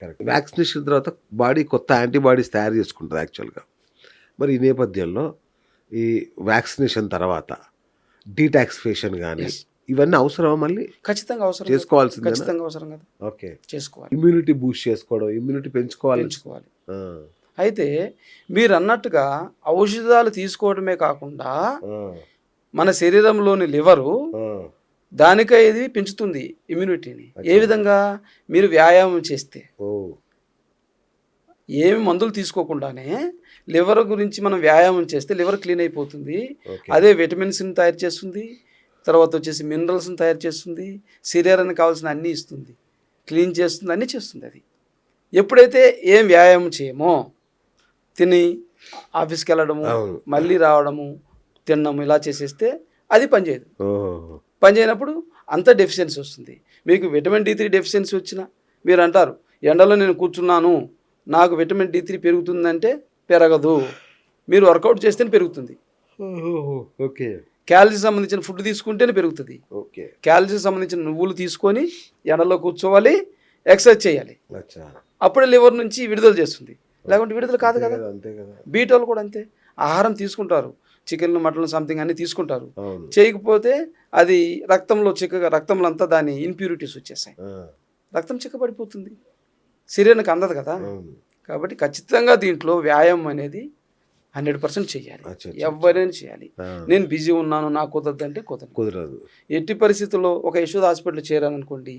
Correct. Vaccination తర్వాత body కొత్త antibodies తయారు చేసుకుంటది యాక్చువల్‌గా. మరి ఈ నేపథ్యంలో ఈ వ్యాక్సినేషన్ తర్వాత డీటాక్సిఫికేషన్ గాని, యెస్. ఇవన్నీ అవసరమా మళ్ళీ? ఖచ్చితంగా అవసరం కదా! చేసుకోవాల్సిందేనా? ఖచ్చితంగా అవసరం కదా! ఓకే. చేసుకోవాలి. ఇమ్యూనిటీ బూస్ట్ చేసుకోవడం, ఇమ్యూనిటీ పెంచుకోవాలి. పెంచుకోవాలి. ఆ! అయితే మీరన్నట్టుగా ఔషధాలు తీసుకోవడమే కాకుండా ఆ! మన శరీరంలోని లివరు ఆ! దానికై ఇది పెంచుతుంది ఇమ్యూనిటీని. ఏ అచ్చా! విధంగా? మీరు వ్యాయామం చేస్తే. ఓహ్! ఏమి మందులు తీసుకోకుండానే లివర్ గురించి మనం వ్యాయామం చేస్తే లివర్ క్లీన్ అయిపోతుంది. ఓకే. అదే విటమిన్స్‌ని తయారు చేస్తుంది. తర్వాత వచ్చేసి మినరల్స్‌ని తయారు చేస్తుంది. శరీరానికి కావాల్సిన అన్నీ ఇస్తుంది. క్లీన్ చేస్తుంది. అన్నీ చేస్తుంది అది. ఎప్పుడైతే ఏం వ్యాయామం చేయమో తిని ఆఫీస్‌కి వెళ్ళడము, అవును. మళ్ళీ రావడము, తినడము ఇలా చేసేస్తే అది పనిచేయదు. ఓహ్! పనిచేయనప్పుడు అంత డెఫిషియన్సీ వస్తుంది. మీకు విటమిన్ డి3 డెఫిషియన్సీ వచ్చినా మీరు అంటారు ఎండలో నేను కూర్చున్నాను నాకు విటమిన్ డి3 పెరుగుతుందంటే పెరగదు. మీరు వర్కౌట్ చేస్తేనే పెరుగుతుంది. ఓహోహో! ఓకే. క్యాలరీకి సంబంధించిన ఫుడ్ తీసుకుంటేనే పెరుగుతుంది. ఓకే. క్యాలరీకి సంబంధించిన నువ్వులు తీసుకొని ఎండలో కూర్చోవాలి, ఎక్సర్సైజ్ చేయాలి. అచ్చా! అప్పుడే లివర్ నుంచి విడుదల చేస్తుంది. లేకుంటే విడుదల కాదు అంతే కదా. కదా! అంతే కదా! బీటోలు కూడా అంతే. ఆహారం తీసుకుంటారు. చికెన్, మటన్ సంథింగ్ అన్నీ తీసుకుంటారు. అవును. చేయకపోతే అది రక్తంలో రక్తంలో అంతా దాని ఇంప్యూరిటీస్ వచ్చేసాయి. ఆ! రక్తం చిక్కబడిపోతుంది. శరీరానికి అందదు కదా. అవును. కాబట్టి ఖచ్చితంగా దీంట్లో వ్యాయామం అనేది 100% చేయాలి. అచ్చా! అచ్చా! ఎవరైనా చేయాలి. ఆ! నేను బిజీ ఉన్నాను నాకు కుదరదంటే కుదరదు. కుదరదు. ఎట్టి పరిస్థితుల్లో ఒక యశోద హాస్పిటల్ చేరాననుకోండి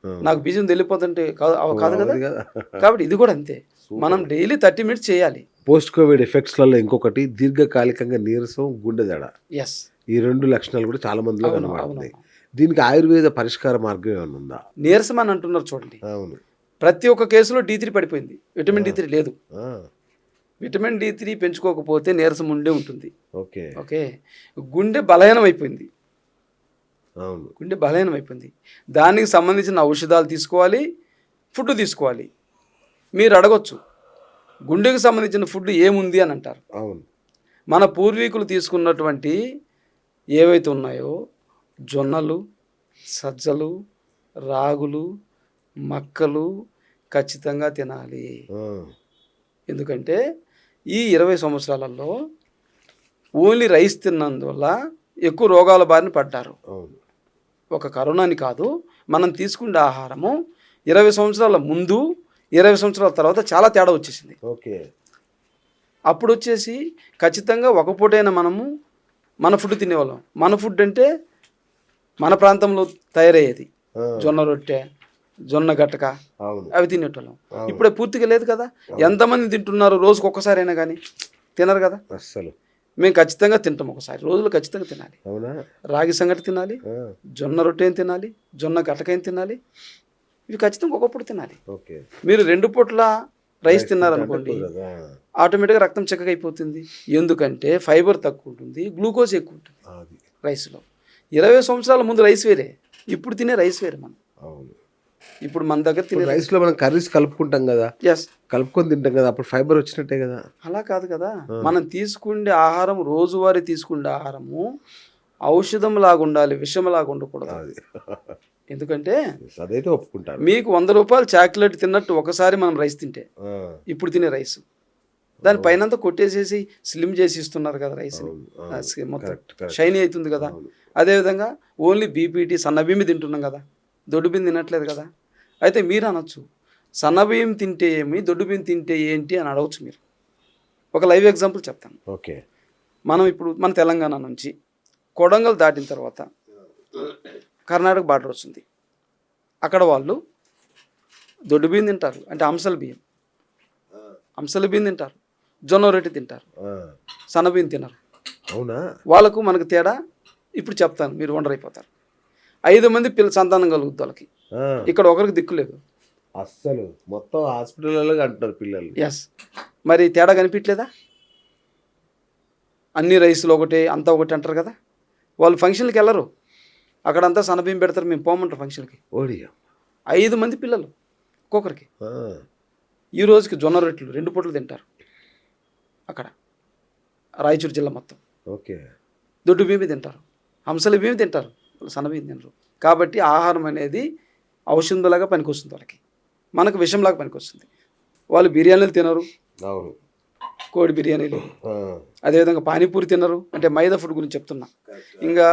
ఆ! నాకు బిజీ ఉంది వెళ్ళిపోతుంటే కాదు కదా. అది కదా! కాబట్టి ఇది కూడా అంతే. మనం సూపర్. డైలీ 30 మినిట్స్ చేయాలి. పోస్ట్ కోవిడ్ ఎఫెక్ట్స్‌లలో ఇంకొకటి దీర్ఘకాలికంగా నీరసం, గుండె దడ. ఎస్. ఈ 2 లక్షణాలు కూడా చాలా మందిలో అవును, కనబడుతున్నాయి. అవును. దీనికి ఆయుర్వేద పరిష్కార మార్గం ఏమైనా ఉందా? నీరసం అని అంటున్నారు చూడండి. అవును. ప్రతి ఒక్క కేసులో డి3 పడిపోయింది. విటమిన్ ఆ! డి3 లేదు. ఆ! విటమిన్ డి3 పెంచుకోకపోతే నీరసం ఉండే ఉంటుంది. ఓకే. ఓకే. గుండె బలహీనం అయిపోయింది. అవును. గుండె బలహీనం అయిపోయింది. దానికి సంబంధించిన ఔషధాలు తీసుకోవాలి, ఫుడ్ తీసుకోవాలి. మీరు అడగొచ్చు గుండెకు సంబంధించిన ఫుడ్ ఏముంది అని అంటారు. అవును. మన పూర్వీకులు తీసుకున్నటువంటి ఏవైతే ఉన్నాయో జొన్నలు, సజ్జలు, రాగులు, మక్కలు ఖచ్చితంగా తినాలి. ఆ! ఎందుకంటే ఈ 20 సంవత్సరాలలో ఓన్లీ రైస్ తిన్నందువల్ల ఎక్కువ రోగాల బారిన పడ్డారు. అవును. ఒక కరోనాని కాదు, మనం తీసుకునే ఆహారము 20 సంవత్సరాల ముందు 20 సంవత్సరాల తర్వాత చాలా తేడా వచ్చేసింది. ఓకే. అప్పుడు వచ్చేసి ఖచ్చితంగా ఒక పూటైనా మనము మన ఫుడ్ తినేవాళ్ళం. మన ఫుడ్ అంటే మన ప్రాంతంలో తయారయ్యేది. ఆ! జొన్న రొట్టె, జొన్న గట్టక అవును. అవి తినేటోళ్ళం. అవును. ఇప్పుడే పూర్తిగా లేదు కదా. ఎంతమంది తింటున్నారు రోజుకు ఒక్కసారైనా కానీ? తినరు కదా. అస్సలు. మేము ఖచ్చితంగా తింటాం ఒకసారి రోజులు ఖచ్చితంగా తినాలి. అవునా? రాగి సంగటి తినాలి, ఆ! జొన్న రొట్టెని తినాలి, జొన్న గట్టకైన తినాలి. ఇవి ఖచ్చితంగా ఒకప్పుడు తినాలి. ఓకే. మీరు 2 పూట్ల రైస్ తింటే తిన్నారనుకోండి కుదరదు. ఆ! ఆటోమేటిక్గా రక్తం చిక్కగా అయిపోతుంది. ఎందుకంటే ఫైబర్ తక్కువ ఉంటుంది, గ్లూకోజ్ ఎక్కువ ఉంటుంది అది. రైస్లో. 20 సంవత్సరాల ముందు రైస్ వేరే, ఇప్పుడు తినే రైస్ వేరే. మనం అవును. ఇప్పుడు మన దగ్గర తినే రైస్‌లో మనం కర్రీస్ కలుపుకుంటాం గదా! ఎస్ కలుపుకొని తింటాం కదా! అప్పుడు ఫైబర్ వచ్చినట్టే కదా! అలా కాదు కదా. ఆ! మనం తీసుకునే ఆహారం రోజువారీ తీసుకునే ఆహారము ఔషధం లాగా ఉండాలి, విషం లాగా ఉండకూడదు. అది. ఎందుకంటే అదైతే ఒప్పుకుంటాను. మీకు 100 రూపాయలు చాక్లెట్ తిన్నట్టు ఒకసారి మనం రైస్ తింటే ఆ! ఇప్పుడు తినే రైస్ దాని పైనంతా కొట్టేసేసి స్లిమ్ చేసి ఇస్తున్నారు కదా రైస్ని. అవును. అవును. మొత్తం కరెక్ట్. కరెక్ట్. షైనీ అవుతుంది కదా. అవును. అదేవిధంగా ఓన్లీ బీపీటీ సన్నబియ్యం తింటున్నాం కదా, దొడ్డు బియ్యం తినట్లేదు కదా. అయితే మీరు అనొచ్చు సన్నబియ్యం తింటే ఏమి, దొడ్డు బియ్యం తింటే ఏంటి అని అడగచ్చు మీరు. ఒక లైవ్ ఎగ్జాంపుల్ చెప్తాను. ఓకే. మనం ఇప్పుడు మన తెలంగాణ నుంచి కొడంగల్ దాటిన తర్వాత కర్ణాటక బార్డర్ వస్తుంది. అక్కడ వాళ్ళు దొడ్డు బియ్యం తింటారు, అంటే అంశల బియ్యం. అంశల బియ్యం తింటారు, జొన్న రొట్టె తింటారు, ఆ! సన్నబియ్యం తినరు. అవునా? వాళ్ళకు మనకు తేడా ఇప్పుడు చెప్తాను, మీరు వండర్ అయిపోతారు. 5 మంది సంతానం కలుగుద్ది వాళ్ళకి. ఆ! ఇక్కడ ఒకరికి దిక్కు లేదు. అస్సలు మొత్తం హాస్పిటల్‌లో అంటున్నారు పిల్లలు. ఎస్. మరి తేడా కనిపించలేదా? అన్ని రైసులు ఒకటే అంతా ఒకటి అంటారు కదా. వాళ్ళు ఫంక్షన్కి వెళ్ళరు, అక్కడంతా సన్నబియ్యం పెడతారు, మేము పోమంటారు ఫంక్షన్కి. ఓడియా! 5 మంది పిల్లలు ఒక్కొక్కరికి. ఆ! ఈ రోజుకి జొన్న రొట్టెలు 2 పూటలు తింటారు అక్కడ రాయచూరు జిల్లా మొత్తం. ఓకే. దొడ్డు బియ్యం తింటారు, హంసల బియ్యం తింటారు, వాళ్ళు సన్న బియ్యం తినరు. కాబట్టి ఆహారం అనేది ఔషధంలాగా పనికొస్తుంది వాళ్ళకి. మనకు విషంలాగా పనికొస్తుంది. వాళ్ళు బిర్యానీలు తినరు, అవును. కోడి బిర్యానీలు, ఆ, అదేవిధంగా పానీపూరి తినరు, అంటే మైదా ఫుడ్ గురించి చెప్తున్నా. ఇంకా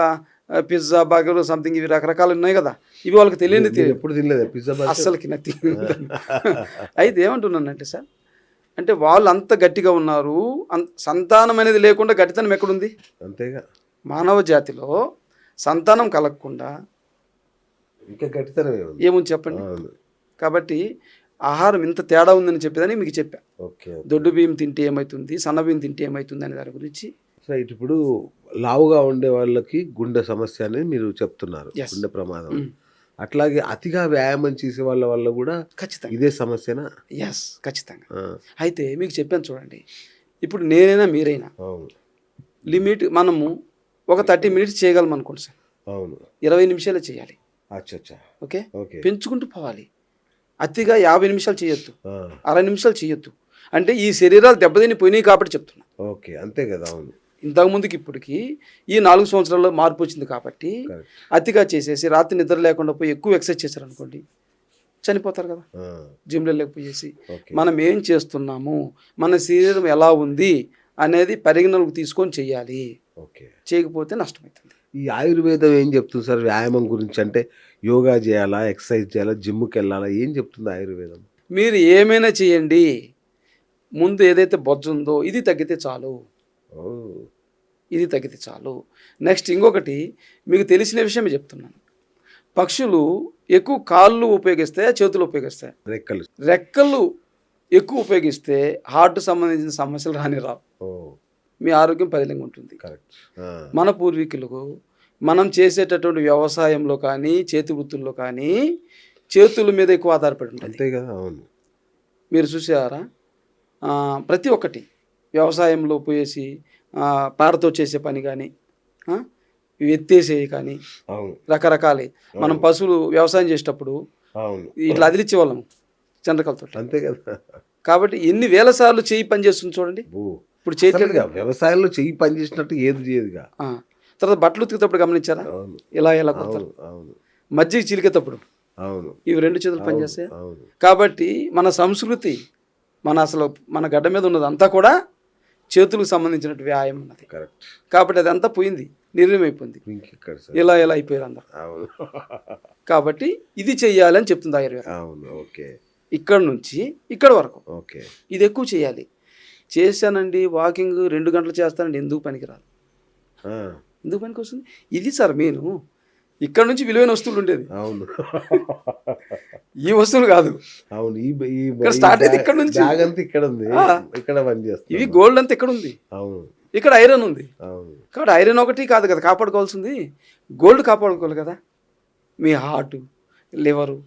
పిజ్జా, బర్గర్, సంథింగ్ ఇవి రకరకాలు ఉన్నాయి కదా, ఇవి వాళ్ళకి తెలియని మీరు ఎప్పుడు తినలేదు పిజ్జా బర్గర్? అస్సలకి నథింగ్. అయితే ఏమంటున్నానంటే సార్, అంటే వాళ్ళు అంత గట్టిగా ఉన్నారు, సంతానం అనేది లేకుండా గట్టితనం ఎక్కడుంది? అంతేగా. మానవ జాతిలో సంతానం కలగకుండా ఇంకా గట్టితనం ఏముంది? ఏముంది చెప్పండి. అవును. కాబట్టి ఆహారం ఇంత తేడా ఉందని చెప్పేదని మీకు చెప్పా. ఓకే. దొడ్డు బియ్యం తింటే ఏమవుతుంది, సన్న బియ్యం తింటే ఏమవుతుంది అనే దాని గురించి. రైట్. ఇప్పుడు లావుగా ఉండే వాళ్ళకి గుండె సమస్య అని మీరు చెప్తున్నారు, Yes. గుండె ప్రమాదం. అట్లాగే అతిగా వ్యాయామం చేసే వాళ్ళ వల్ల కూడా ఖచ్చితంగా ఇదే సమస్యనా? ఎస్, ఖచ్చితంగా. ఆ, అయితే మీకు చెప్పాను చూడండి, ఇప్పుడు నేనైనా మీరైనా అవును. లిమిట్ మనము ఒక 30 మినిట్స్ చేయగలం అనుకోండి సార్, అవును. 20 నిమిషాలే చేయాలి. అచ్చా. Okay, okay. పెంచుకుంటూ పోవాలి. అతిగా 50 నిమిషాలు చేయొద్దు, ఆ, 60 నిమిషాలు చేయొద్దు. అంటే ఈ శరీరాలు దెబ్బతిని పోయినాయి కాబట్టి చెప్తున్నా. ఓకే. అంతే కదా. అవును. ఇంతకుముందుకి ఇప్పటికి ఈ 4 సంవత్సరాల్లో మార్పు వచ్చింది కాబట్టి కరెక్ట్. అతిగా చేసేసి రాత్రి నిద్ర లేకుండా పోయి ఎక్కువ ఎక్సర్సైజ్ చేశారనుకోండి, చనిపోతారు కదా. ఆ, జిమ్లో లేకపోయేసి ఓకే. మనం ఏం చేస్తున్నాము, మన శరీరం ఎలా ఉంది అనేది పరిగణలోకి తీసుకొని చెయ్యాలి. ఓకే. చేయకపోతే నష్టమవుతుంది. ఈ ఆయుర్వేదం ఏం చెప్తుంది సార్ వ్యాయామం గురించి? అంటే యోగా చేయాలా, ఎక్సర్సైజ్ చేయాలా, జిమ్కి వెళ్ళాలా, ఏం చెప్తుంది ఆయుర్వేదం? మీరు ఏమైనా చేయండి, ముందు ఏదైతే బొజ్జు ఉందో ఇది తగ్గితే చాలు, ఓ, ఇది తగ్గితే చాలు. నెక్స్ట్ ఇంకొకటి మీకు తెలిసిన విషయం చెప్తున్నాను. పక్షులు ఎక్కువ కాళ్ళు ఉపయోగిస్తాయా, చేతులు ఉపయోగిస్తాయా? రెక్కలు. రెక్కలు ఎక్కువ ఉపయోగిస్తే హార్ట్ సంబంధించిన సమస్యలు రావు, ఓ, మీ ఆరోగ్యం పదిలంగా ఉంటుంది. కరెక్ట్. మన పూర్వీకులకు మనం చేసేటటువంటి వ్యవసాయంలో కానీ చేతి వృత్తుల్లో కానీ చేతుల మీద ఎక్కువ ఆధారపడి ఉంటుంది. అంతే కదా. అవును. మీరు చూసారా, ప్రతి ఒక్కటి వ్యవసాయంలో పోయేసి పారతో చేసే పని కానీ, ఎత్తేసేవి కానీ, అవును. రకరకాలే. మనం పశువులు వ్యవసాయం చేసేటప్పుడు అవును. ఇట్లా అదిలిచ్చేవాళ్ళము చంద్రకలతో. అంతే కదా. కాబట్టి ఎన్ని వేల సార్లు చేయి పని చేస్తుంది చూడండి, ఓ, ఇప్పుడు చేయట్లేదు. అసలుగా వ్యవసాయంలో చెయ్యి పని చేసినట్టు ఏది చేయదుగా. తర్వాత బట్టలు ఉతికేటప్పుడు గమనించారా, అవును. ఎలా కొడతారు. అవును. అవును. మజ్జిగ చిలికేటప్పుడు అవును. ఇవి 2 చేతులు పనిచేస్తాయి. అవును. కాబట్టి మన సంస్కృతి, మన గడ్డ మీద ఉన్నదంతా కూడా చేతులకు సంబంధించినట్టు వ్యాయామం ఉన్నది. కరెక్ట్. కాబట్టి అదంతా పోయింది, నిర్ణయమైపోయింది. ఇంకెక్కడ సార్? ఇలా అయిపోయారు అందరు. అవును. కాబట్టి ఇది చెయ్యాలి అని చెప్తుంది ఆయుర్వేదం. అవును. ఓకే. ఇక్కడ నుంచి ఇక్కడ వరకు ఓకే. ఇది ఎక్కువ చేయాలి. చేశానండి వాకింగ్ 2 గంటలు చేస్తానండి, ఎందుకు పనికిరాదు? ఆ, ఎందుకు పనికి వస్తుంది? ఇది సార్ మెయిన్. ఇక్కడ నుంచి విలువైన వస్తువులు ఉండేది, అవును. ఈ వస్తువులు కాదు. అవును. ఇక్కడ స్టార్ట్ అయితే ఇక్కడ నుంచి. బ్యాగ్ అంతా ఇక్కడ ఉంది, ఇక్కడ పని చేస్తుంది. ఇవి గోల్డ్ అంతా ఇక్కడ ఉంది, అవును. ఇక్కడ ఐరన్ ఉంది. అవును. కాబట్టి ఐరన్ ఒకటి కాదు కదా కాపాడుకోవాల్సింది, గోల్డ్ కాపాడుకోవాలి కదా. మీ heart, liver,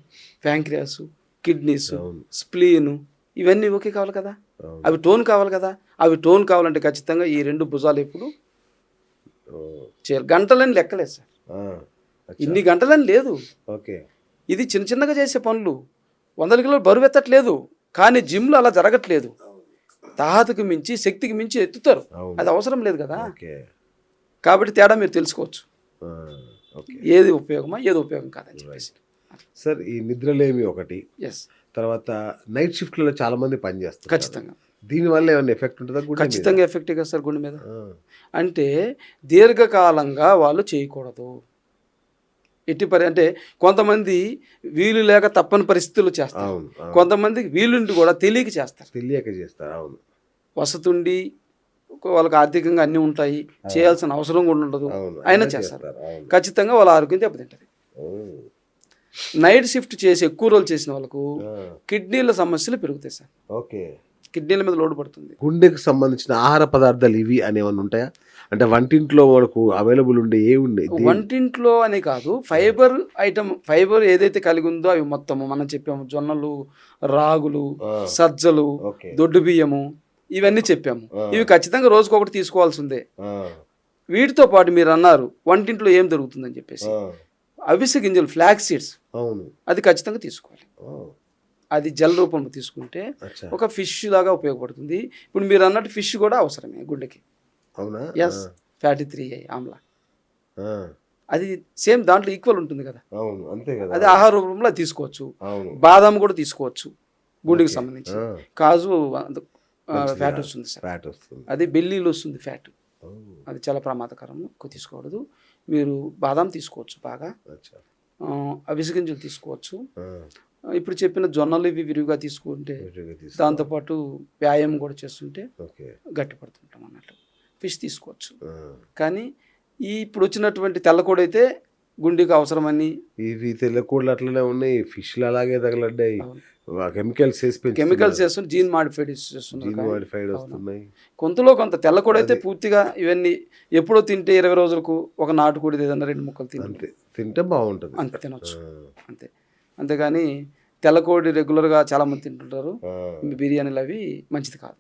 pancreas, kidneys, spleen ఇవన్నీ ఓకే కావాలి కదా. అవి టోన్ కావాలి కదా. అవి టోన్ కావాలంటే ఖచ్చితంగా ఈ 2 భుజాలు ఎప్పుడు చేయాలి. గంటలని లెక్కలేదు సార్, ఇన్ని గంటలని లేదు. ఓకే. ఇది చిన్నగా చేసే పనులు 100 కిలోలు బరువు ఎత్తట్లేదు, కానీ జిమ్లో అలా జరగట్లేదు. తాహతకు మించి శక్తికి మించి ఎత్తుతారు, అది అవసరం లేదు కదా. కాబట్టి తేడా మీరు తెలుసుకోవచ్చు, ఏది ఉపయోగమా ఏది ఉపయోగం కాదని చెప్పేసి. సార్ ఈ నిద్రలేమి ఒకటి, ఎస్, తర్వాత నైట్ షిఫ్ట్లలో చాలా మంది పనిచేస్తారు. ఖచ్చితంగా దీనివల్ల ఏమైనా ఎఫెక్ట్ ఉంటుందా? ఖచ్చితంగా ఎఫెక్ట్ కదా సార్ గుండె మీద. అంటే దీర్ఘకాలంగా వాళ్ళు చేయకూడదు అంటే కొంతమంది వీలు లేక తప్పని పరిస్థితులు చేస్తారు, కొంతమందికి వీలుండి కూడా తెలియక చేస్తారు. అవును. వసతుండి వాళ్ళకి ఆర్థికంగా అన్నీ ఉంటాయి, చేయాల్సిన అవసరం కూడా ఉండదు, అయినా చేస్తారు. ఖచ్చితంగా వాళ్ళ ఆరోగ్యం దెబ్బతింటది. నైట్ షిఫ్ట్ చేసి ఎక్కువ రోజులు చేసిన వాళ్ళకు కిడ్నీల సమస్యలు పెరుగుతాయి సార్. ఓకే. కిడ్నీల మీద లోటు పడుతుంది. గుండెకి సంబంధించిన ఆహార పదార్థాలు ఇవి అనేవన్నీ ఉంటాయా? అంటే వంటింట్లో మనకు అవైలబుల్ ఉండే ఏ ఉన్నాయి? వంటింట్లో అని కాదు, ఫైబర్ ఏదైతే కలిగి ఉందో అవి మొత్తము మనం చెప్పాము. జొన్నలు, రాగులు, సజ్జలు, దొడ్డు బియ్యము, ఇవన్నీ చెప్పాము. ఇవి ఖచ్చితంగా రోజుకొకటి తీసుకోవాల్సిందే. వీటితో పాటు మీరు అన్నారు వంటింట్లో ఏం దొరుకుతుందని చెప్పేసి, అవిసె గింజలు, ఫ్లాక్స్ సీడ్స్, అది ఖచ్చితంగా తీసుకోవాలి. అది జల్ రూపంలో తీసుకుంటే ఒక ఫిష్ లాగా ఉపయోగపడుతుంది. ఇప్పుడు మీరు అన్నట్టు ఫిష్ కూడా అవసరమే గుండెకి. అవునా? ఎస్, ఫ్యాటీ 3 ఆమ్లా. అది సేమ్ దాంట్లో ఈక్వల్ ఉంటుంది కదా, అవును అంతే కదా. అది ఆహార రూపంలో తీసుకోవచ్చు. అవును. బాదాం కూడా తీసుకోవచ్చు గుండెకి సంబంధించి. ఆ, కాజు మంచిది ఫ్యాట్ కాదు. వస్తుంది సార్, ఫ్యాట్ వస్తుంది. అది బెల్లీలో వస్తుంది ఫ్యాట్, ఓ, అది చాలా ప్రమాదకరం, ఎక్కువ తీసుకోకూడదు. మీరు బాదాం తీసుకోవచ్చు బాగా, అచ్చా. అవిసె గింజలు తీసుకోవచ్చు. ఆ, ఇప్పుడు చెప్పిన జొన్నలు ఇవి విరివిగా తీసుకుంటే, విరివిగా తీసుకో. దాంతోపాటు వ్యాయామం కూడా చేస్తుంటే ఓకే. గట్టిపడుతుంటాం అన్నట్టు. ఫిష్ తీసుకోవచ్చు. ఆ, కానీ ఇప్పుడు వచ్చినటువంటి తెల్లకోడి అయితే గుండెకి అవసరమని ఇవి తెల్లకూడలు అట్లనే ఉన్నాయి, ఫిష్లు అలాగే తగలడ్డాయి, కెమికల్స్ వేసి కెమికల్స్ చేస్తున్నారు, జీన్ మాడిఫైడ్ చేస్తున్నారు. జీన్ మాడిఫైడ్ వస్తున్నాయి. కొంతలో కొంత తెల్లకోడి అయితే పూర్తిగా ఇవన్నీ ఎప్పుడో తింటే 20 రోజులకు ఒక నాటుకోడి ఏదన్నా 2 ముక్కలు తింటే అంతే, తింటే బాగుంటుంది. అంతే తినొచ్చు అంతే. అంతేగాని తెల్లకోడి రెగ్యులర్గా చాలామంది తింటుంటారు, ఆ, బిర్యానీలు అవి మంచిది కాదు.